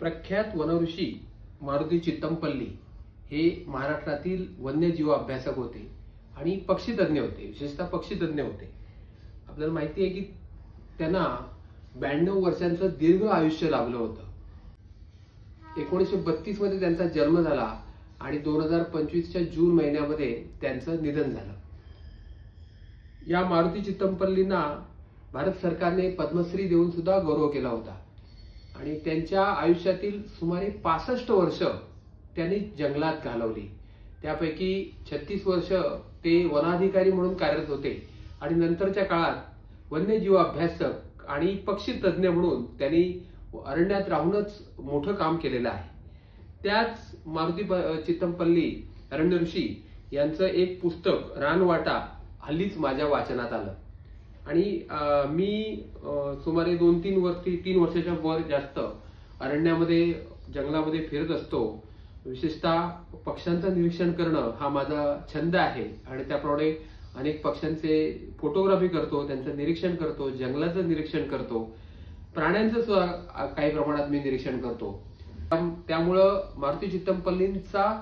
प्रख्यात वनऋषी मारुती चित्तमपल्ली हे महाराष्ट्रातील वन्यजीव अभ्यासक होते आणि पक्षीतज्ञ होते, विशेषतः पक्षीतज्ञ होते। आपल्याला माहिती आहे की त्यांना 92 वर्षांचं दीर्घ आयुष्य लाभलं होतं। 1932 मध्ये त्यांचा जन्म झाला आणि 2025च्या जून महिन्यामध्ये त्यांचं निधन झालं। या मारुती चित्तमपल्लींना भारत सरकारने पद्मश्री देऊन सुद्धा गौरव केला होता आणि त्यांच्या आयुष्यातील सुमारे 65 वर्ष त्यांनी जंगलात घालवली। त्यापैकी 36 वर्ष ते वनाधिकारी म्हणून कार्यरत होते आणि नंतरच्या काळात वन्यजीव अभ्यासक आणि पक्षी तज्ञ म्हणून त्यांनी अरण्यात राहूनच मोठं काम केलेलं आहे। त्याच मारुती चित्तमपल्ली अरण्य ऋषी यांचं एक पुस्तक रानवाटा हल्लीच माझ्या वाचनात आलं आणि मी सुमारे 3 वर्षाच्या वर जास्त अरण्यामध्ये जंगलामध्ये फिरत असतो। विशेषतः पक्ष्यांचं निरीक्षण करणं हा माझा छंद आहे आणि त्याप्रमाणे अनेक पक्ष्यांचे फोटोग्राफी करतो, त्यांचं निरीक्षण करतो, जंगलाचं निरीक्षण करतो, प्राण्यांचं सुद्धा काही प्रमाणात मी निरीक्षण करतो। त्यामुळं मारुती चित्तमपल्लींचा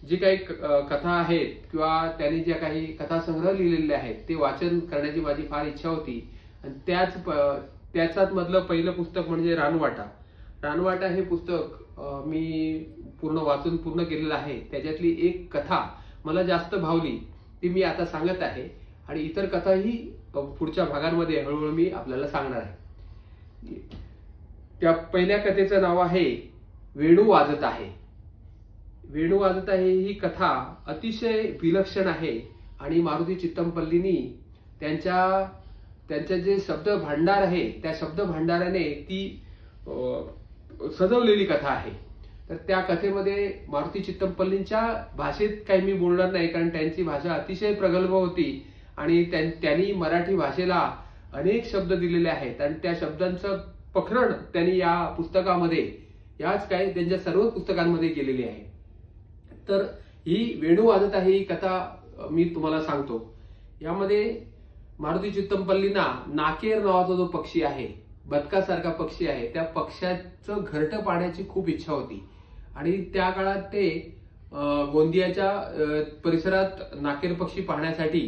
जी काही कथा आहेत किंवा त्यांनी ज्या काही कथासंग्रह लिहिलेले आहेत ते वाचन करण्याची माझी फार इच्छा होती आणि त्याचाच मधलं पहिलं पुस्तक म्हणजे रानवाटा। रानवाटा हे पुस्तक मी वाचून पूर्ण केलेलं आहे। त्याच्यातली एक कथा मला जास्त भावली, ती मी आता सांगत आहे आणि इतर कथाही पुढच्या भागांमध्ये हळूहळू मी आपल्याला सांगणार आहे। त्या पहिल्या कथेचं नाव आहे वेणू वाजत आहे। वेणू वाजत आहे ही कथा अतिशय विलक्षण आहे आणि मारुती चित्तमपल्लींनी त्यांच्या जे शब्द भांडार आहे त्या शब्द भांडाराने ती सजवलेली कथा आहे। तर त्या कथेमध्ये मारुती चित्तमपल्लींच्या भाषेत काही मी बोलणार नाही, कारण त्यांची भाषा अतिशय प्रगल्भ होती आणि त्यांनी मराठी भाषेला अनेक शब्द दिलेले आहेत आणि त्या शब्दांचं पखरण त्यांनी या पुस्तकामध्ये त्यांच्या सर्व पुस्तकांमध्ये केलेली आहे। तर ही वेणू वाजत आहे ही कथा मी तुम्हाला सांगतो। यामध्ये मारुती चित्तमपल्लींना नाकेर नावाचा जो पक्षी आहे, बदकासारखा पक्षी आहे, त्या पक्ष्याचं घरटं पाहण्याची खूप इच्छा होती आणि त्या काळात ते गोंदियाच्या परिसरात नाकेर पक्षी पाहण्यासाठी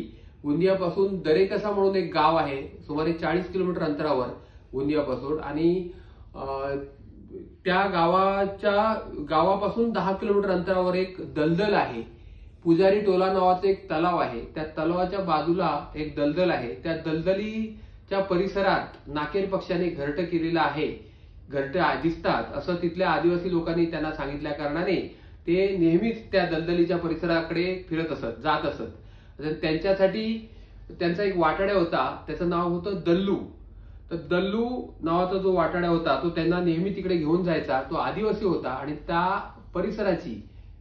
गोंदियापासून दरेकसा म्हणून एक गाव आहे, सुमारे 40 किलोमीटर अंतरावर गोंदियापासून, आणि त्या गावापासून 10 किलोमीटर अंतरावर एक दलदल आहे। पुजारी टोला नावाचा एक तलाव आहे, त्या तलावाच्या बाजूला एक दलदल आहे। त्या दलदलीच्या परिसरात नाकेर पक्ष्याने घरटं केलेलं आहे, घरटं दिसतात असं तिथल्या आदिवासी लोकांनी त्यांना सांगितल्या कारणाने ते नेहमीच त्या दलदलीच्या परिसराकडे जात असत। त्यांच्यासाठी त्यांचा एक वाटाड्या होता, त्याचं नाव होतं दल्लू। तर दल्लू नावाचा जो वाटाड्या होता तो त्यांना नेहमी तिकडे घेऊन जायचा। तो आदिवासी होता आणि त्या परिसराची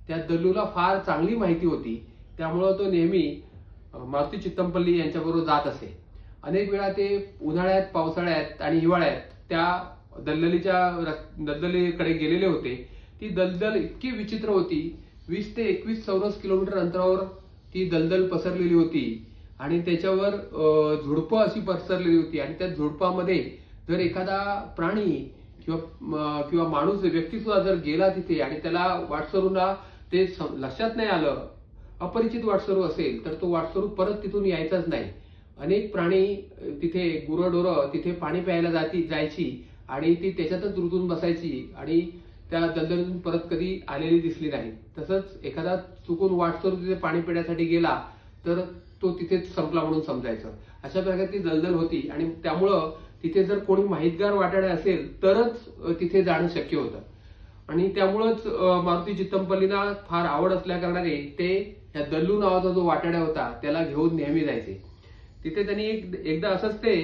त्या दल्लूला फार चांगली माहिती होती, त्यामुळं तो नेहमी मारुती चित्तमपल्ली यांच्याबरोबर जात असे। अनेक वेळा ते उन्हाळ्यात, पावसाळ्यात आणि हिवाळ्यात त्या दलदलीकडे गेलेले होते। ती दलदल इतकी विचित्र होती, 20 ते 21 चौरस किलोमीटर अंतरावर ती दलदल पसरलेली होती आणि त्याच्यावर झुडपं अशी पसरलेली होती आणि त्या झुडपामध्ये जर एखादा प्राणी किंवा माणूस व्यक्ती सुद्धा जर गेला तिथे आणि त्याला वाटसरूला ते लक्षात नाही आलं, अपरिचित वाटसरू असेल तर तो वाटसरू परत तिथून यायचाच नाही। अनेक प्राणी तिथे, गुरंढोरं तिथे पाणी प्यायला जायची आणि ती त्याच्यातच रुतून बसायची आणि त्या दलदलीतून परत कधी आलेली दिसली नाही। तसंच एखादा चुकून वाटसरू तिथे पाणी पिण्यासाठी गेला तर तो तिथेच संपला म्हणून समजायचं। अशा प्रकारे ती दलदल होती आणि त्यामुळं तिथे जर कोणी माहितगार वाटाड्या असेल तरच तिथे जाणं शक्य होतं आणि त्यामुळंच मारुती चित्तमपल्लींना फार आवड असल्या कारणाने ते या दल्लू नावाचा जो वाटाड्या होता त्याला घेऊन नेहमी जायचे। तिथे त्यांनी एकदा असंच ते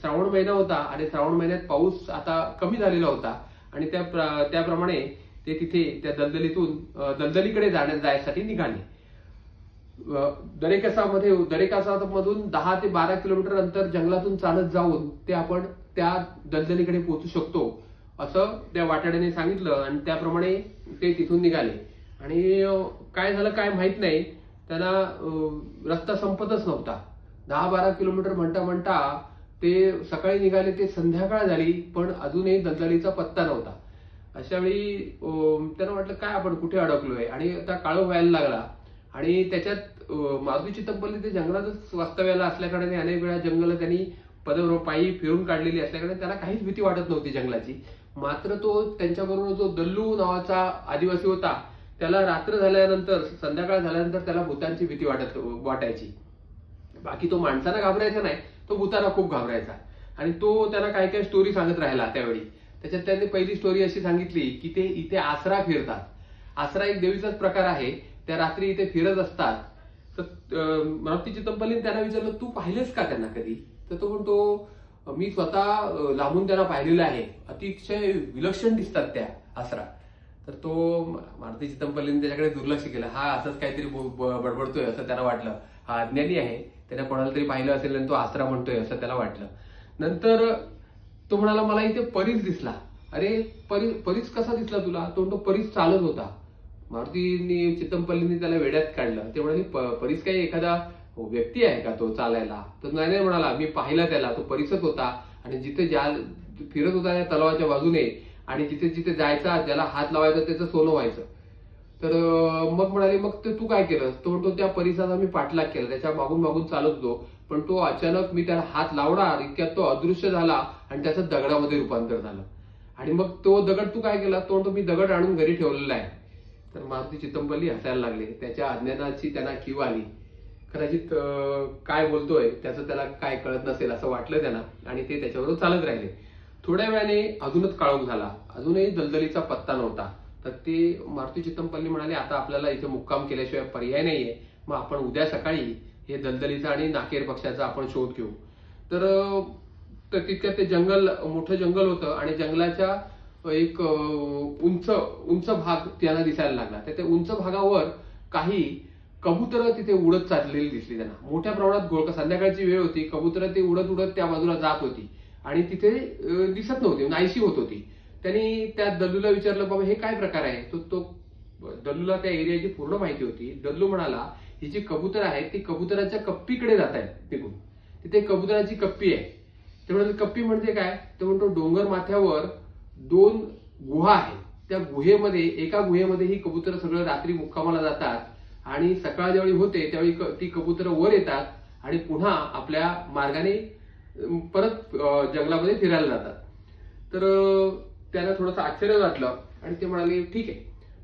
श्रावण महिना होता आणि श्रावण महिन्यात पाऊस आता कमी झालेला होता आणि त्याप्रमाणे ते तिथे त्या दलदलीकडे जाण्यासाठी निघाले। दरेकासामधून 10 ते 12 किलोमीटर अंतर जंगलातून चालत जाऊन आपण त्या दलदलीकडे पोहोचू शकतो असं त्या वाटाड्याने सांगितलं आणि त्याप्रमाणे ते तिथून निघाले। आणि काय झालं काय माहित नाही, त्यांना रस्ता संपतच नव्हता। 10-12 किलोमीटर म्हणता ते सकाळी निघाले, ते संध्याकाळ झाली पण अजूनही दलदलीचा पत्ता नव्हता अशा वेळी त्यांना वाटलं काय आपण कुठे अडकलोय, आणि आता काळोख व्हायला लागला. आणि त्याच्यात मारुती चितमपल्ली ते जंगलातच वास्तव्याला असल्याकारणे अनेक वेळा जंगल त्यांनी पायी फिरून काढलेली असल्याकडे त्याला काहीच भीती वाटत नव्हती जंगलाची. मात्र तो त्यांच्याबरोबर जो दल्लू नावाचा आदिवासी होता, त्याला रात्र झाल्यानंतर, संध्याकाळ झाल्यानंतर त्याला भूतांची भीती वाटायची. बाकी तो माणसाला घाबरायचा नाही, तो भूताला खूप घाबरायचा. आणि तो त्यांना काय काय स्टोरी सांगत राहिला त्यावेळी. त्याच्यात त्यांनी पहिली स्टोरी अशी सांगितली की ते इथे आसरा फिरतात. आसरा एक देवीचाच प्रकार आहे. त्या रात्री इथे फिरत असतात. तर मारुती चितमपल्लीने त्यांना विचारलं, तू पाहिलेस का त्यांना कधी? तर तो म्हणतो, मी स्वतः लांबून त्यांना पाहिलेलं आहे, अतिशय विलक्षण दिसतात त्या आसरा. तर तो मारुती चितमपल्लीने त्याच्याकडे दुर्लक्ष केलं. हा असंच काहीतरी बडबडतोय असं त्याला वाटलं. हा अज्ञानी आहे, त्याने कोणाला तरी पाहिलं असेल आणि तो आसरा म्हणतोय असं त्याला वाटलं. नंतर तो म्हणाला, मला इथे परीस दिसला. अरे परीस कसा दिसला तुला? तो परीस चालत होता. मारुतीने चितमपल्लीने त्याला वेड्यात काढलं. ते म्हणाले, परीस काही एखादा व्यक्ती आहे का तो चालायला? तर नाही म्हणाला, मी पाहिला त्याला, तो परीसच होता. आणि जिथे फिरत होता त्या तलावाच्या बाजूने, आणि जिथे जिथे जायचा, ज्याला हात लावायचा त्याचं सोनं व्हायचं. तर मग म्हणाले, मग ते तू काय केलं? तो म्हणतो, त्या परिसाचा मी पाठलाग केला, त्याच्या मागून मागून चालत होतो, पण तो अचानक मी त्याला हात लावणार इतक्यात तो अदृश्य झाला आणि त्याचं दगडामध्ये रूपांतर झालं. आणि मग तो दगड तू काय केला? तो म्हणतो, मी दगड आणून घरी ठेवलेला आहे. तर मारुती चितमपल्ली हसायला लागले. त्याच्या अज्ञानाची त्यांना कीव आली. कदाचित काय बोलतोय त्याचं त्याला काय कळत नसेल असं वाटलं त्यांना, आणि ते त्याच्याबरोबर चालत राहिले. थोड्या वेळाने अजूनच काळोख झाला. अजूनही दलदलीचा पत्ता नव्हता. तर ते मारुती चितमपल्ली म्हणाले, आता आपल्याला इथे मुक्काम केल्याशिवाय पर्याय नाहीये, मग आपण उद्या सकाळी हे दलदलीचा आणि नाकेर पक्षाचा आपण शोध घेऊ. तर तितक्यात ते जंगल, मोठं जंगल होतं, आणि जंगलाच्या एक उंच भाग त्यांना दिसायला लागला. तर त्या उंच भागावर काही कबुतर तिथे उडत चाललेली दिसली त्यांना. मोठ्या प्रमाणात संध्याकाळची वेळ होती. कबुतर ते उडत उडत त्या बाजूला जात होती आणि तिथे दिसत नव्हती, नाहीशी होत होती. त्यांनी त्या दल्लूला विचारलं, बाबा हे काय प्रकार आहे? तो दल्लूला त्या एरियाची पूर्ण माहिती होती. दल्लू म्हणाला, ही जी कबुतर आहेत ती कबुतराच्या कप्पीकडे जात आहेत निघून. तिथे कबुतराची कप्पी आहे. ते म्हणाले, कप्पी म्हणजे काय? ते म्हणतो, डोंगर माथ्यावर 2 गुहा आहेत. त्या गुहेमध्ये, एका गुहेमध्ये ही कबुतर सगळं रात्री मुक्कामाला जातात, आणि सकाळ ज्यावेळी होते त्यावेळी ती कबुतर वर येतात आणि पुन्हा आपल्या मार्गाने परत जंगलामध्ये फिरायला जातात. तर त्यांना थोडंसं आश्चर्य वाटलं आणि ते म्हणाले, ठीक आहे,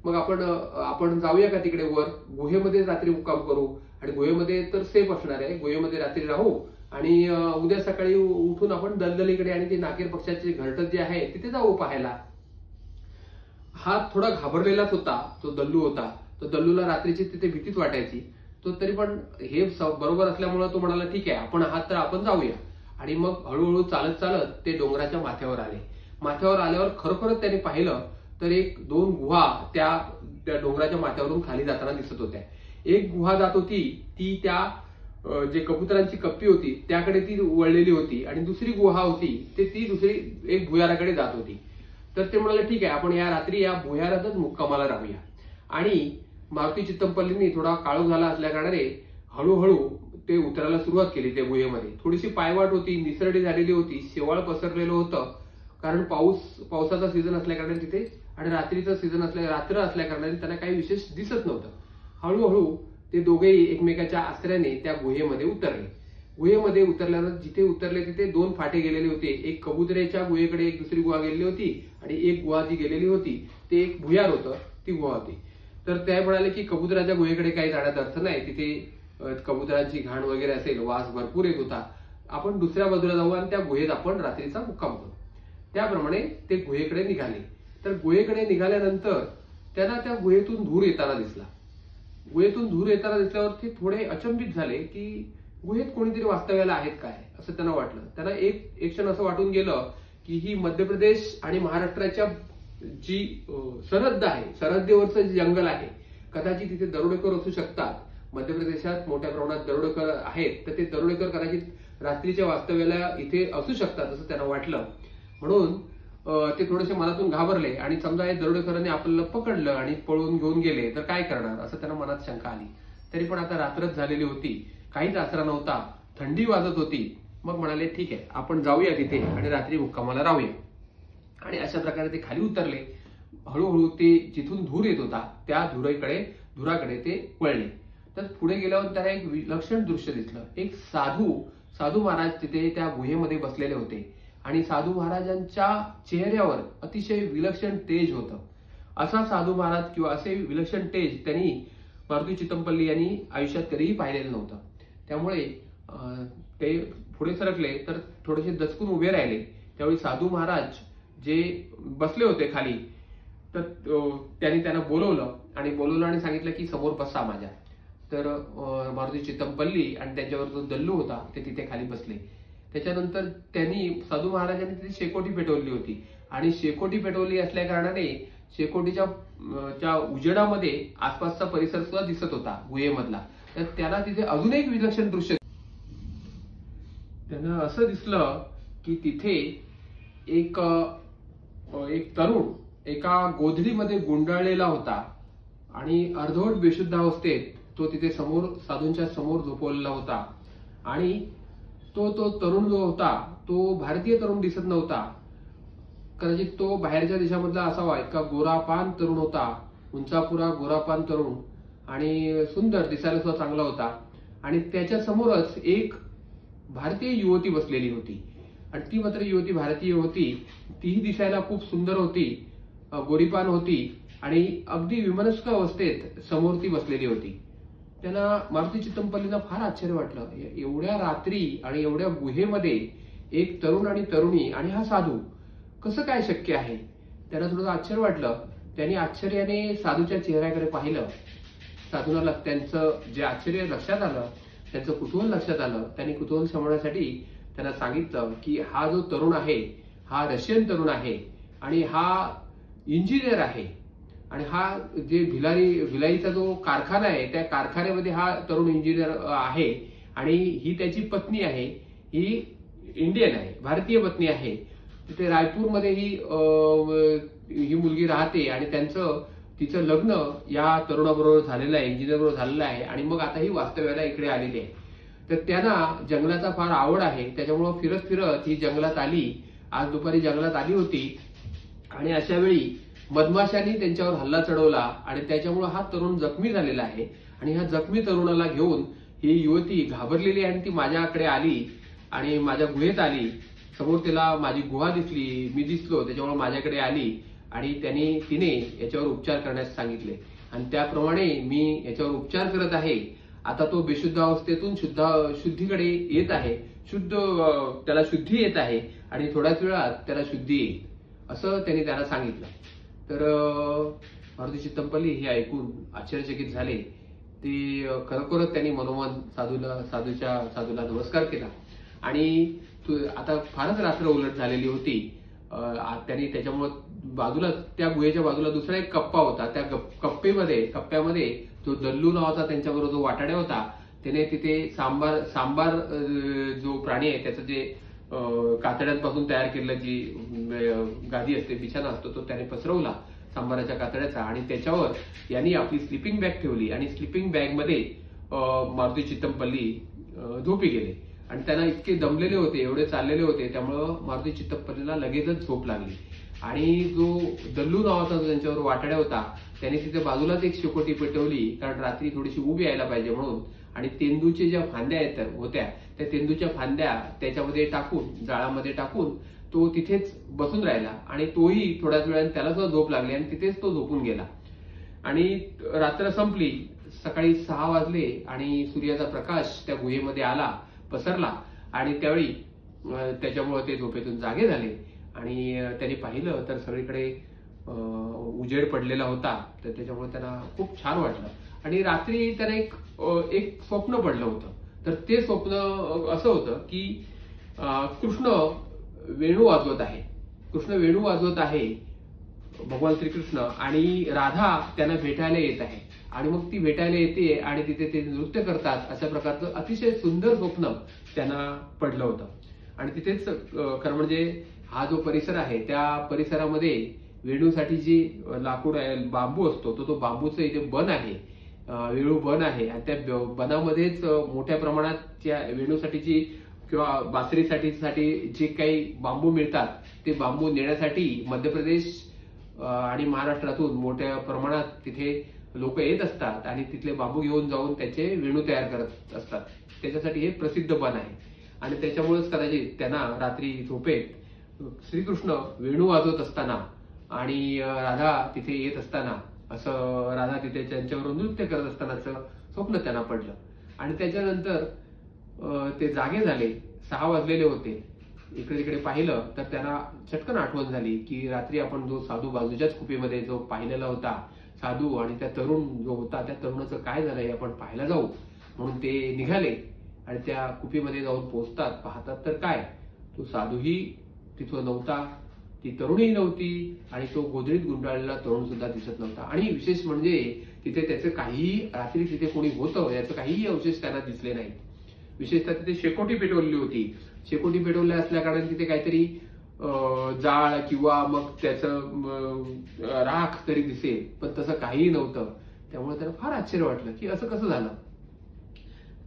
मग आपण जाऊया का तिकडे वर? गुहेमध्ये रात्री मुक्काम करू, आणि गुहेमध्ये तर सेफ असणार आहे, गुहेमध्ये रात्री राहू, आणि उद्या सकाळी उठून आपण दलदलीकडे आणि ते नाकेर पक्षाचे घरटं जे आहे तिथे जाऊ पाहायला. हा थोडा घाबरलेलाच होता, तो दल्लू होता. तो दल्लूला रात्रीची तिथे भीतीच वाटायची. तो तरी पण हे बरोबर असल्यामुळे तो म्हणाला, ठीक आहे, आपण आहात तर आपण जाऊया. आणि मग हळूहळू चालत चालत ते डोंगराच्या माथ्यावर आले. माथ्यावर आल्यावर खरोखरच त्यांनी पाहिलं तर 1-2 गुहा त्या डोंगराच्या माथ्यावरून खाली जाताना दिसत होत्या. एक गुहा जात होती ती त्या जे कबुतरांची कप्पी होती त्याकडे ती वळलेली होती, आणि दुसरी गुहा होती ती दुसरी एक भुयाराकडे जात होती. तर ते म्हणाले, ठीक आहे, आपण या रात्री या भुयारातच मुक्कामाला राहूया. आणि मारुती चितमपल्लींनी थोडा काळोख झाला असल्या कारणाने हळूहळू ते उतरायला सुरुवात केली. त्या गुहेमध्ये थोडीशी पायवाट होती, निसरडी झालेली होती, शेवाळ पसरलेलं होतं, कारण पावसाचा सीझन असल्या कारणाने तिथे, आणि रात्रीचा सीझन रात्र असल्या कारणाने त्यांना काही विशेष दिसत नव्हतं. हळूहळू ते दोघेही एकमेकाच्या आश्रयाने त्या गुहेमध्ये उतरले. गुहेमध्ये उतरल्यानंतर जिथे उतरले तिथे 2 फाटे गेलेले होते. एक कबुतरेच्या गुहेकडे एक दुसरी गुहा गेलेली होती, आणि एक गुहा जी गेलेली होती ते एक भुयार होतं, ती गुहा होती. तर ते म्हणाले की कबुतराच्या गुहेकडे काही जाण्याचा अर्थ नाही, तिथे कबुतरांची घाण वगैरे असेल, वास भरपूर येत होता, आपण दुसऱ्या बाजूला जाऊ आणि त्या गुहेत आपण रात्रीचा मुक्काम करू. त्याप्रमाणे ते गुहेकडे निघाले. तर गुहेकडे निघाल्यानंतर त्यांना त्या गुहेतून धूर येताना दिसला. गुहेतून धूर येताना दिसल्यावर ते थोडे अचंबित झाले की गुहेत कोणीतरी वास्तव्याला आहेत काय, असं त्यांना वाटलं. त्यांना एक क्षण असं वाटून गेलं की ही मध्य प्रदेश आणि महाराष्ट्राच्या जी सरहद्द आहे, सरहद्दीवरचं जे जंगल आहे, कदाचित तिथे दरोडेखोर असू शकतात. मध्य प्रदेशात मोठ्या प्रमाणात दरोडेखोर आहेत, तर ते दरोडेखोर कदाचित रात्रीच्या वास्तव्याला इथे असू शकतात असं त्यांना वाटलं. म्हणून ते थोडेसे मनातून घाबरले, आणि समजा या दरोडेखोरांनी आपल्याला पकडलं आणि पळून घेऊन गेले तर काय करणार, असं त्यांना मनात शंका आली. तरी पण आता रात्रच झालेली होती, काहीच आसरा नव्हता, थंडी वाजत होती. मग म्हणाले, ठीक आहे, आपण जाऊया तिथे आणि रात्री मुक्कामाला राहूया. आणि अशा प्रकारे ते खाली उतरले हळूहळू ते जिथून धूर येत होता त्या धुराकडे ते वळले. तर पुढे गेल्यावर त्याला एक विलक्षण दृश्य दिसलं. एक साधू महाराज तिथे त्या गुहेमध्ये बसलेले होते आणि साधू महाराजांच्या चेहऱ्यावर अतिशय विलक्षण तेज होतं. असा साधू महाराज किंवा असे विलक्षण तेज त्यांनी मारुती चितमपल्ली यांनी आयुष्यात कधीही पाहिलेलं नव्हतं. त्यामुळे ते पुढे सरकले तर थोडेसे दचकून उभे राहिले. त्यावेळी साधू महाराज जे बसले होते खाली, तर त्यांना बोलवलं आणि सांगितलं की समोर बसा माझ्या. तर मारुती चितमपल्ली आणि त्यांच्यावर जो दल्लू होता ते तिथे खाली बसले. त्याच्यानंतर त्यांनी साधू महाराजांनी तिथे शेकोटी पेटवली होती आणि शेकोटी पेटवली असल्या कारणाने शेकोटीच्या उजेडामध्ये आसपासचा परिसर सुद्धा दिसत होता गुहेमधला. तर त्याला तिथे अजून एक विलक्षण दृश्य त्यांना असं दिसलं की तिथे एक तरुण एका गोधडीमध्ये गुंडाळलेला होता आणि अर्धवट बेशुद्ध अवस्थेत तो तिथे साधूंच्या समोर झोपवलेला होता. आणि तो तरुण जो होता तो भारतीय तरुण दिसत नव्हता. कदाचित तो बाहेरच्या देशामधला असावा. इतका गोरापान तरुण होता, उंचापुरा गोरापान तरुण आणि सुंदर, दिसायला सुद्धा चांगला होता. आणि त्याच्या समोरच एक भारतीय युवती बसलेली होती आणि ती मात्र युवती भारतीय होती. तीही दिसायला खूप सुंदर होती, गोरीपान होती आणि अगदी विमनस्क अवस्थेत समोर ती बसलेली होती. त्यांना मारुती चितमपल्लींना फार आश्चर्य वाटलं. एवढ्या रात्री आणि एवढ्या गुहेमध्ये एक तरुण आणि तरुणी आणि हा साधू, कसं काय शक्य आहे? त्यांना थोडं आश्चर्य वाटलं. त्यांनी आश्चर्याने साधूच्या चेहऱ्याकडे पाहिलं. साधूला त्यांचं जे आश्चर्य लक्षात आलं, त्यांचं कुतूहल लक्षात आलं. त्यांनी कुतूहल शमवण्यासाठी त्यांना सांगितलं की हा जो तरुण आहे हा रशियन तरुण आहे आणि हा इंजिनियर आहे आणि हा जे भिलाईचा जो कारखाना आहे त्या कारखान्यामध्ये हा तरुण इंजिनियर आहे आणि ही त्याची पत्नी आहे. ही इंडियन आहे, भारतीय पत्नी आहे. तिथे रायपूरमध्ये ही मुलगी राहते आणि तिचं लग्न या तरुणाबरोबर झालेलं आहे, इंजिनियर बरोबर झालेलं आहे आणि मग आता ही वास्तव्याला इकडे आलेली आहे. तर त्यांना जंगलाचा फार आवड आहे. त्याच्यामुळे फिरत ही जंगलात आली. आज दुपारी जंगलात आली होती आणि अशा वेळी मधमाशांनी त्यांच्यावर हल्ला चढवला आणि त्याच्यामुळे हा तरुण जखमी झालेला आहे. आणि ह्या जखमी तरुणाला घेऊन ही युवती घाबरलेली आहे आणि ती माझ्याकडे आली आणि माझ्या गुहेत आली. समोर तिला माझी गुहा दिसली, मी दिसलो, त्याच्यामुळे माझ्याकडे आली आणि तिने याच्यावर उपचार करण्यास सांगितले आणि त्याप्रमाणे मी याच्यावर उपचार करत आहे. आता तो बेशुद्ध अवस्थेतून शुद्धीकडे येत आहे, त्याला शुद्धी येत आहे आणि थोड्याच वेळात त्याला शुद्धी येईल असं त्यांनी त्याला सांगितलं. तर मारुती चितमपल्ली हे ऐकून आश्चर्यचकित झाले. ते खरोखरच त्यांनी मनोमन साधूला नमस्कार केला आणि आता फारच रात्र उलट झालेली होती. त्यांनी त्याच्यामुळे त्या गुहेच्या बाजूला दुसरा एक कप्पा होता. त्या कप्प्यामध्ये जो दल्लू नावाचा त्यांच्याबरोबर जो वाटाड्या होता त्याने तिथे सांबार जो प्राणी आहे त्याचं जे कातड्यांपासून तयार केलेलं जी गादी असते, बिछाना असतो, तो त्याने पसरवला सांबाराच्या कातड्याचा आणि त्याच्यावर यांनी आपली स्लिपिंग बॅग ठेवली आणि स्लिपिंग बॅग मध्ये मारुती चितमपल्ली झोपी गेले. आणि त्यांना इतके दमलेले होते, एवढे चाललेले होते, त्यामुळं मारुती चितमपल्लीला लगेचच झोप लागली. आणि जो दल्लू नावाचा जो त्यांच्यावर वाटाड्या होता त्याने तिथे बाजूलाच एक शेकोटी पेटवली, कारण रात्री थोडीशी ऊब यायला पाहिजे म्हणून. आणि तेंदूच्या ज्या फांद्या होत्या त्या तेंदूच्या फांद्या त्याच्यामध्ये टाकून, जाळामध्ये टाकून तो तिथेच बसून राहिला आणि तोही थोड्याच वेळाने त्याला सुद्धा झोप लागली आणि तिथेच तो झोपून गेला. आणि रात्र संपली. सकाळी 6 वाजले आणि सूर्याचा प्रकाश त्या गुहेमध्ये पसरला आणि त्यावेळी त्याच्यामुळे ते झोपेतून जागे झाले आणि त्यांनी पाहिलं तर सगळीकडे उजेड पडलेला होता. तर त्याच्यामुळे त्यांना खूप छान वाटलं. आणि रात्री त्यांना एक स्वप्न पडलं होतं. तर ते स्वप्न असं होतं की कृष्ण वेणू वाजवत आहे भगवान श्रीकृष्ण आणि राधा त्यांना भेटायला येत आहे आणि मग ती भेटायला येते आणि तिथे ते नृत्य करतात. अशा प्रकारचं अतिशय सुंदर स्वप्न त्यांना पडलं होतं. आणि तिथेच खरं म्हणजे हा जो परिसर आहे त्या परिसरामध्ये वेणूसाठी जी लाकूड आहे, बांबू असतो, तो बांबूचं इथे बन आहे, वेणू बन आहे आणि त्या बनामध्येच मोठ्या प्रमाणात त्या वेणूसाठीची किंवा बासरीसाठी जे काही बांबू मिळतात ते बांबू नेण्यासाठी मध्य प्रदेश आणि महाराष्ट्रातून मोठ्या प्रमाणात तिथे लोक येत असतात आणि तिथले बांबू घेऊन जाऊन त्याचे वेणू तयार करत असतात. त्याच्यासाठी हे प्रसिद्ध बन आहे आणि त्याच्यामुळेच कदाचित त्यांना रात्री झोपेत श्रीकृष्ण वेणू वाजवत असताना आणि राधा तिथे येत असताना, असं राधा तिथे त्यांच्यावर नृत्य करत असतानाचं स्वप्न त्यांना पडलं. आणि त्याच्यानंतर ते जागे झाले. 6 वाजलेले होते. इकडे तिकडे पाहिलं तर त्यांना चटकन आठवण झाली की रात्री आपण जो साधू बाजूच्याच कुपीमध्ये जो पाहिलेला होता साधू आणि त्या तरुण जो होता त्या तरुणाचं काय झालंय आपण पाहायला जाऊ. म्हणून ते निघाले आणि त्या कुपीमध्ये जाऊन पोहोचतात. पाहतात तर काय, तो साधूही तिथं नव्हता, ती तरुणही नव्हती आणि तो गोधडीत गुंडाळलेला तरुण सुद्धा दिसत नव्हता. आणि विशेष म्हणजे तिथे त्याचं काहीही, रात्री तिथे कोणी होतं याचं काहीही अवशेष त्यांना दिसले नाही. विशेषतः तिथे शेकोटी पेटवली होती. शेकोटी पेटवल्या असल्या कारण तिथे काहीतरी जाळ किंवा मग त्याचं राख तरी दिसेल, पण तसं काहीही नव्हतं. त्यामुळे त्याला फार आश्चर्य वाटलं की असं कसं झालं.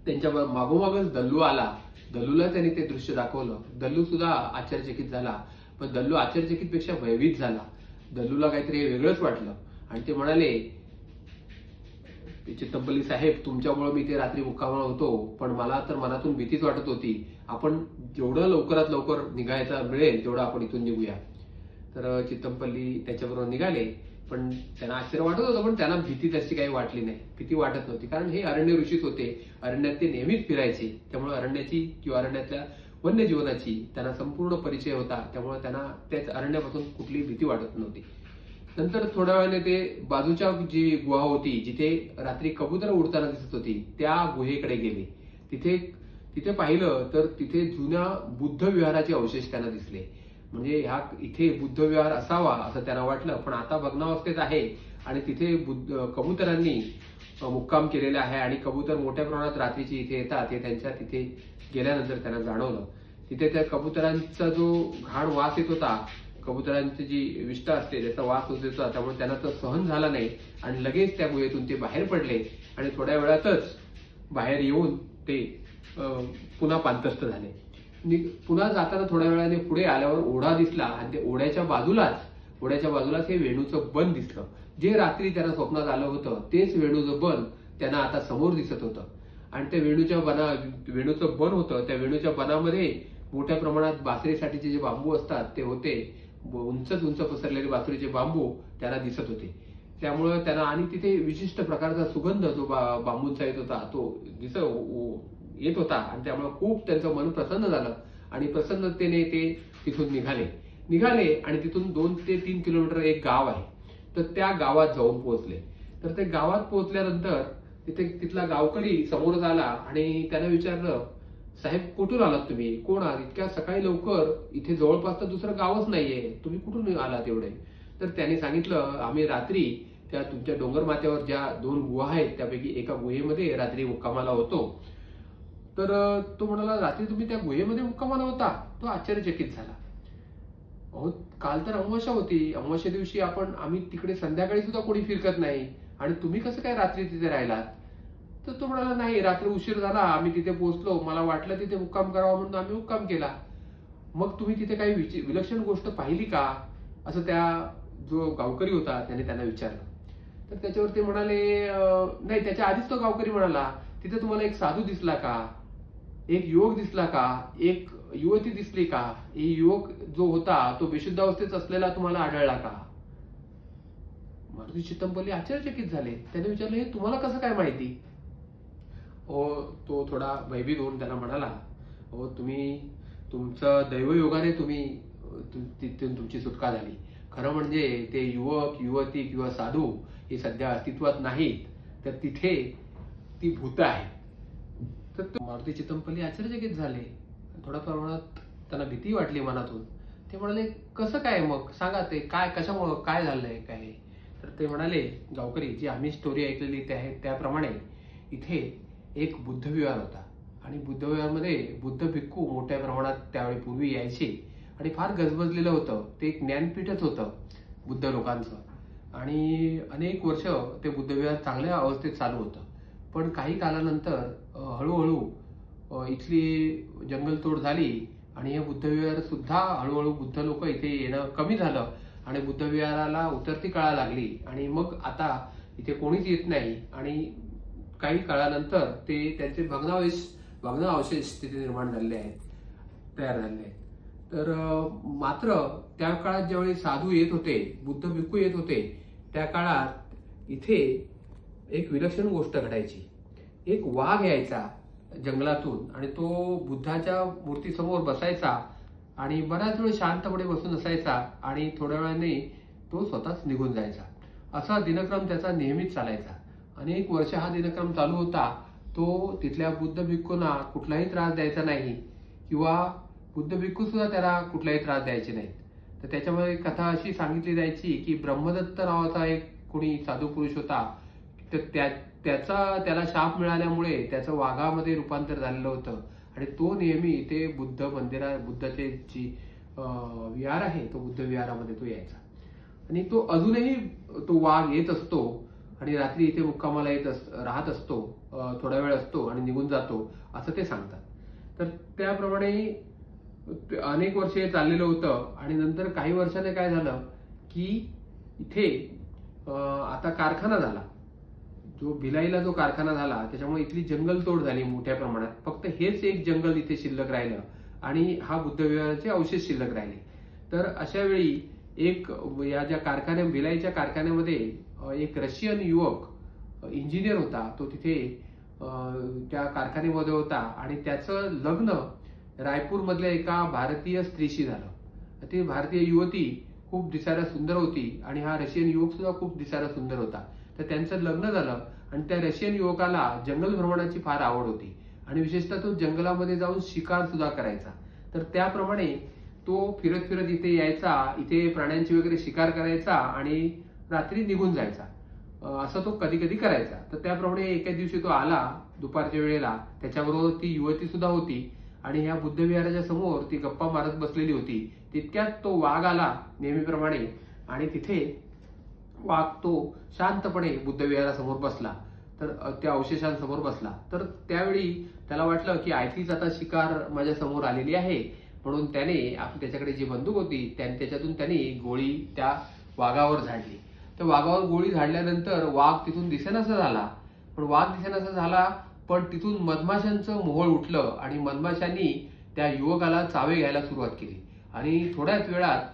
त्यांच्या मागोमागच दल्लू आला. दल्लूला त्यांनी ते दृश्य दाखवलं. दल्लू सुद्धा आश्चर्यचकित झाला, पण दल्लू आश्चर्यचकित पेक्षा भयभीत झाला. दल्लूला काहीतरी वेगळंच वाटलं आणि ते म्हणाले, चित्तमपल्ली साहेब, तुमच्यामुळे मी ते रात्री मुक्कामाला होतो, पण मला तर मनातून भीतीच वाटत होती. आपण जेवढं लवकरात लवकर निघायचा मिळेल तेवढं आपण इथून निघूया. तर चित्तमपल्ली त्याच्याबरोबर निघाले. पण त्यांना आश्चर्य वाटत होतं, पण त्यांना भीती तशी काही वाटली नाही. भीती वाटत नव्हती, कारण हे अरण्य ऋषीच होते. अरण्यात ते नेहमीच फिरायचे. त्यामुळे अरण्याची किंवा अरण्यातल्या वन्यजीवनाची त्यांना संपूर्ण परिचय होता. त्यामुळे त्यांना त्याच अरण्यापासून कुठलीही भीती वाटत नव्हती. नंतर थोड्या वेळाने ते बाजूच्या जी गुहा होती जिथे रात्री कबूतर उडताना दिसत होती त्या गुहेकडे गेले. तिथे पाहिलं तर तिथे जुन्या बुद्ध विहाराचे अवशेष त्यांना दिसले. म्हणजे इथे बुद्ध विहार असावा असं त्यांना वाटलं, पण आता भग्नावस्थेत आहे आणि तिथे कबुतरांनी मुक्काम केलेला आहे आणि कबूतर मोठ्या प्रमाणात रात्रीची इथे येतात. हे त्यांच्या तिथे गेल्यानंतर त्यांना जाणवलं. तिथे त्या कबुतरांचा जो घाण वास येत होता, कबुतरांची जी विष्ठा असते त्याचा वास होत होता, त्यामुळे त्यांना तो सहन झाला नाही आणि लगेच त्या गुहेतून ते बाहेर पडले आणि थोड्या वेळातच बाहेर येऊन ते पुन्हा पांतस्थ झाले. पुन्हा जाताना थोड्या वेळाने पुढे आल्यावर ओढा दिसला आणि ते ओढ्याच्या बाजूलाच हे वेणूचं बन दिसलं. जे रात्री त्यांना स्वप्नात आलं होतं तेच वेणूचं बन त्यांना आता समोर दिसत होतं. आणि त्या वेणूचं बन होतं. त्या वेणूच्या बनामध्ये मोठ्या प्रमाणात बासरीसाठीचे जे बांबू असतात ते होते. उंच पसरलेले बासरीचे बांबू त्यांना दिसत होते. त्यामुळे त्यांना आणि तिथे विशिष्ट प्रकारचा सुगंध जो बांबूंचा येत होता तो येत होता आणि त्यामुळे खूप त्यांचं मन प्रसन्न झालं आणि प्रसन्नतेने ते तिथून निघाले आणि तिथून 2 ते 3 किलोमीटर एक गाव आहे. तर त्या गावात जाऊन पोहोचले. तर ते गावात पोहोचल्यानंतर तिथला गावकरी समोर आला आणि त्याने विचारलं, साहेब कुठून आलात तुम्ही, कोण आहात, इतक्या सकाळी लवकर, इथे जवळपास तर दुसरं गावच नाहीये, तुम्ही कुठून आलात एवढे. तर त्याने सांगितलं, आम्ही रात्री त्या तुमच्या डोंगर माथ्यावर ज्या 2 गुहा आहेत त्यापैकी एका गुहेमध्ये रात्री मुक्कामाला होतो. तर तो म्हणाला, रात्री तुम्ही त्या गुहेमध्ये मुक्कामाला होता. तो आश्चर्यचकित झाला. अहो काल तर अमावास्या होती, अमावास्या दिवशी आम्ही तिकडे संध्याकाळी सुद्धा कोणी फिरकत नाही आणि तुम्ही कसं काय रात्री तिथे राहिलात. तर तो म्हणाला, नाही, रात्री उशीर झाला, आम्ही तिथे पोहोचलो, मला वाटलं तिथे मुक्काम करावा म्हणून आम्ही मुक्काम केला. मग तुम्ही तिथे काही विलक्षण गोष्ट पाहिली का, असं त्या जो गावकरी होता त्याने त्यांना विचारलं. तर त्याच्यावर ते म्हणाले, नाही. त्याच्या आधीच तो गावकरी म्हणाला, तिथे तुम्हाला एक साधू दिसला का, एक युवक दिसला का, एक युवती दिसली का, युवक जो होता तो बेशुद्ध अवस्थेत असलेला तुम्हाला आढळला का. मारुती चित्तमपल्ली आश्चर्यचकित झाले. त्याने विचारलं, हे तुम्हाला कसं काय माहिती. तो थोडा भयभीत होऊन त्याला म्हणाला, तुमचं दैवयोगाने तिथून तुमची सुटका झाली. खरं म्हणजे ते युवक युवती किंवा साधू हे सध्या अस्तित्वात नाहीत, तर तिथे ती भूत आहे. तर मारुती चित्तमपल्ली आश्चर्यचकित झाले. थोड्या प्रमाणात त्यांना भीती वाटली मनातून. ते म्हणाले, कसं काय, मग सांगा ते काय, कशामुळं काय झालंय काय. तर ते म्हणाले, गावकरी, जी आम्ही स्टोरी ऐकलेली त्याप्रमाणे इथे एक बुद्ध विहार होता आणि बुद्ध विहारमध्ये बुद्ध भिक्खू मोठ्या प्रमाणात त्यावेळी पूर्वी यायचे आणि फार गजबजलेलं होतं. ते एक ज्ञानपीठच होतं बुद्ध लोकांचं आणि अनेक वर्ष ते बुद्ध विहार चांगल्या अवस्थेत चालू होतं. पण काही कालानंतर हळूहळू इथली जंगलतोड झाली आणि हे बुद्ध विहार सुद्धा हळूहळू बुद्ध लोक इथे येणं कमी झालं आणि बुद्ध विहाराला उतरती कळा लागली आणि मग आता इथे कोणीच येत नाही आणि काही काळानंतर ते त्यांचे भग्नावशेष तिथे निर्माण झालेले आहेत, तयार झालेले आहेत. तर मात्र त्या काळात ज्यावेळी साधू येत होते, बुद्ध भिक्खू येत होते, त्या काळात इथे एक विलक्षण गोष्ट घडायची. एक वाघ यायचा जंगलातून आणि तो बुद्धाच्या मूर्तीसमोर बसायचा आणि बराच वेळ शांतपणे बसून असायचा आणि थोड्या वेळाने तो स्वतःच निघून जायचा. असा दिनक्रम त्याचा नेहमीच चालायचा. अनेक वर्ष हा दिनक्रम चालू होता. तो तिथल्या बुद्ध भिक्खूंना कुठलाही त्रास द्यायचा नाही किंवा बुद्ध भिक्खू सुद्धा त्याला कुठलाही त्रास द्यायचे नाहीत. तर त्याच्यामध्ये कथा अशी सांगितली जायची की ब्रह्मदत्त नावाचा एक कोणी साधू पुरुष होता. तर त्याला शाप मिळाल्यामुळे त्याचं वाघामध्ये रूपांतर झालेलं होतं आणि तो नेहमी इथे बुद्धाचे जी विहार आहे, तो बुद्ध विहारामध्ये तो यायचा आणि तो अजूनही तो वाघ येत असतो आणि रात्री इथे मुक्कामाला राहत असतो, थोडा वेळ असतो आणि निघून जातो असं ते सांगतात. तर त्याप्रमाणे अनेक वर्षे चाललेलं होतं आणि नंतर काही वर्षाने काय झालं की इथे आता कारखाना झाला. जो भिलाईला जो कारखाना झाला त्याच्यामुळे इथली जंगलतोड झाली मोठ्या प्रमाणात. फक्त हेच एक जंगल इथे शिल्लक राहिलं आणि हा बुद्ध विहाराचे अवशेष शिल्लक राहिले. तर अशा वेळी एक या ज्या भिलाईच्या कारखान्यामध्ये एक रशियन युवक इंजिनियर होता. तो तिथे त्या कारखान्यामध्ये होता आणि त्याचं लग्न रायपूर मधल्या एका भारतीय स्त्रीशी झालं. ती भारतीय युवती खूप दिसायला सुंदर होती आणि हा रशियन युवक सुद्धा खूप दिसायला सुंदर होता. तर त्यांचं लग्न झालं आणि त्या रशियन युवकाला जंगल भ्रमणाची फार आवड होती आणि विशेषतः तो जंगलामध्ये जाऊन शिकार सुद्धा करायचा. तर त्याप्रमाणे तो फिरत फिरत इथे यायचा, इथे प्राण्यांची वगैरे शिकार करायचा आणि रात्री निघून जायचा. असं तो कधी कधी करायचा. तर त्याप्रमाणे एका दिवशी तो आला दुपारच्या वेळेला. त्याच्याबरोबर ती युवती सुद्धा होती आणि ह्या बुद्ध विहाराच्या समोर ती गप्पा मारत बसलेली होती. तितक्यात तो वाघ आला नेहमीप्रमाणे आणि तिथे वाघ तो शांतपणे बुद्ध विहारासमोर बसला, तर त्या अवशेषांसमोर बसला. तर त्यावेळी त्याला वाटलं की आयतीच आता शिकार माझ्या समोर आलेली आहे, म्हणून त्याने त्याच्याकडे जी बंदूक होती त्याच्यातून त्याने गोळी त्या वाघावर झाडली. तर वाघावर गोळी झाडल्यानंतर वाघ तिथून दिसेनासा झाला. पण तिथून मधमाशांचं मोहोळ उठलं आणि मधमाशांनी त्या युवकाला चावे घ्यायला सुरुवात केली आणि थोड्याच वेळात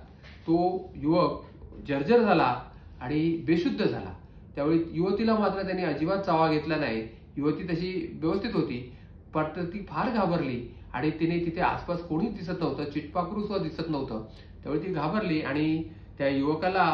तो युवक जर्जर झाला आणि बेशुद्ध झाला. त्यावेळी युवतीला मात्र त्यांनी अजिबात चावा घेतला नाही. युवती तशी व्यवस्थित होती, पण ती फार घाबरली आणि तिने तिथे आसपास कोणीच दिसत नव्हतं, चिटपाखरू सुद्धा दिसत नव्हतं. त्यावेळी ती घाबरली आणि त्या युवकाला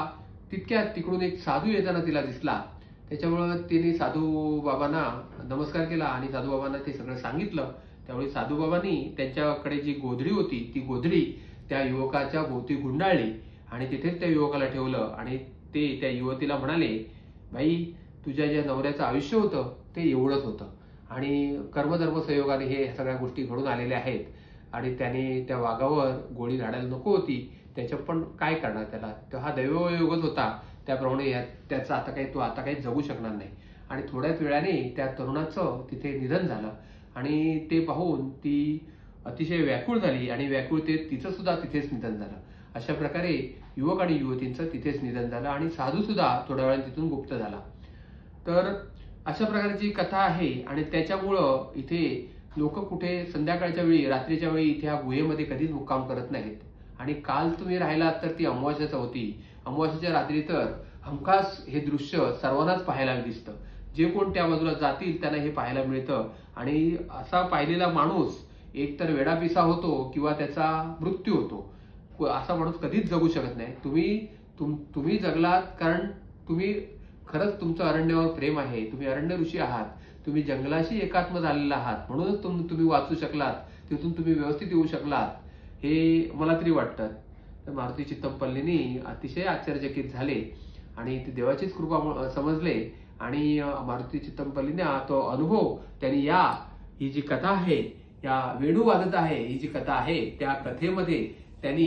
तितक्यात तिकडून एक साधू येताना तिला दिसला. त्याच्यामुळे तिने साधू बाबांना नमस्कार केला आणि साधू बाबांना ते सगळं सांगितलं. त्यावेळी साधू बाबांनी त्यांच्याकडे जी गोधडी होती ती गोधडी त्या युवकाच्या भोवती गुंडाळली आणि तिथेच त्या युवकाला ठेवलं आणि ते त्या युवतीला म्हणाले, बाई, तुझ्या ज्या नवऱ्याचं आयुष्य होतं ते एवढंच होतं आणि कर्मधर्म संयोगाने हे सगळ्या गोष्टी घडून आलेल्या आहेत आणि त्याने त्या वाघावर गोळी झाडायला नको होती, त्याच्या पण काय करणार त्याला, तो हा दैवयोगच होता. त्याप्रमाणे त्याचं आता काही जगू शकणार नाही. आणि थोड्याच वेळाने त्या तरुणाचं तिथे निधन झालं आणि ते पाहून ती अतिशय व्याकुळ झाली आणि व्याकुळतेत तिचं सुद्धा तिथेच निधन झालं. अशा प्रकारे युवक आणि युवतींचं तिथेच निधन झालं आणि साधू सुद्धा थोड्या वेळाने तिथून गुप्त झाला. तर अशा प्रकारची कथा आहे आणि त्याच्यामुळं इथे लोक कुठे संध्याकाळच्या वेळी, रात्रीच्या वेळी इथे ह्या गुहेमध्ये कधीच मुक्काम करत नाहीत. आणि काल तुम्ही राहिलात तर ती अमावास्याच होती. अमावास्याच्या रात्री तर हमखास हे दृश्य सर्वांनाच पाहायला दिसतं. जे कोण त्या बाजूला जातील त्यांना हे पाहायला मिळतं आणि असा पाहिलेला माणूस एकतर वेडापिसा होतो किंवा त्याचा मृत्यू होतो. असा माणूस कधीच जगू शकत नाही. तुम्ही जगलात कारण तुम्ही खरंच तुमचं अरण्यावर प्रेम आहे, तुम्ही अरण्य ऋषी आहात, तुम्ही जंगलाशी एकात्म झालेला आहात, म्हणूनच तुम्ही वाचू शकलात, तिथून तुम्ही व्यवस्थित येऊ शकलात, हे मला तरी वाटतं. तर मारुती चित्तमपल्लींनी अतिशय आश्चर्यचकित झाले आणि ते देवाचीच कृपा समजले आणि मारुती चित्तमपल्लींना तो अनुभव त्यांनी ही जी कथा आहे, या वेणू वाजत आहे ही जी कथा आहे त्या कथेमध्ये त्यांनी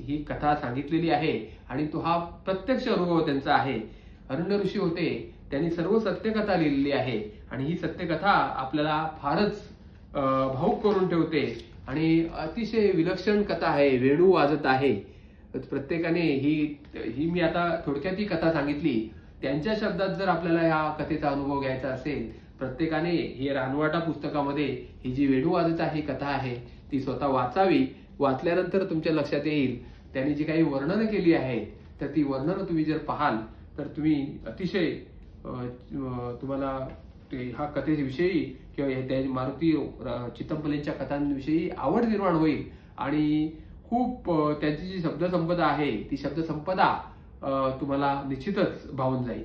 ही कथा सांगितलेली आहे आणि तो हा प्रत्यक्ष अनुभव त्यांचा आहे. अरण्य ऋषी होते, त्यांनी सर्व सत्यकथा लिहिलेली आहे आणि ही सत्यकथा आपल्याला फारच भावुक करून ठेवते आणि अतिशय विलक्षण कथा आहे. वेणू वाजत आहे, प्रत्येकाने ही मी आता थोडक्यात ही कथा सांगितली. त्यांच्या शब्दात जर आपल्याला ह्या कथेचा अनुभव घ्यायचा असेल, प्रत्येकाने ही रानवाटा पुस्तकामध्ये ही जी वेणुवादता ही कथा आहे ती स्वतः वाचावी. वाचल्यानंतर तुमच्या लक्षात येईल त्यांनी जी काही वर्णनं केली आहेत तर ती वर्णनं तुम्ही जर पाहाल तर तुम्ही अतिशय तुम्हाला ह्या कथेविषयी किंवा त्या मारुती चित्तमपल्लींच्या कथांविषयी आवड निर्माण होईल आणि खूप त्यांची जी शब्दसंपदा आहे ती शब्दसंपदा तुम्हाला निश्चितच भावून जाईल.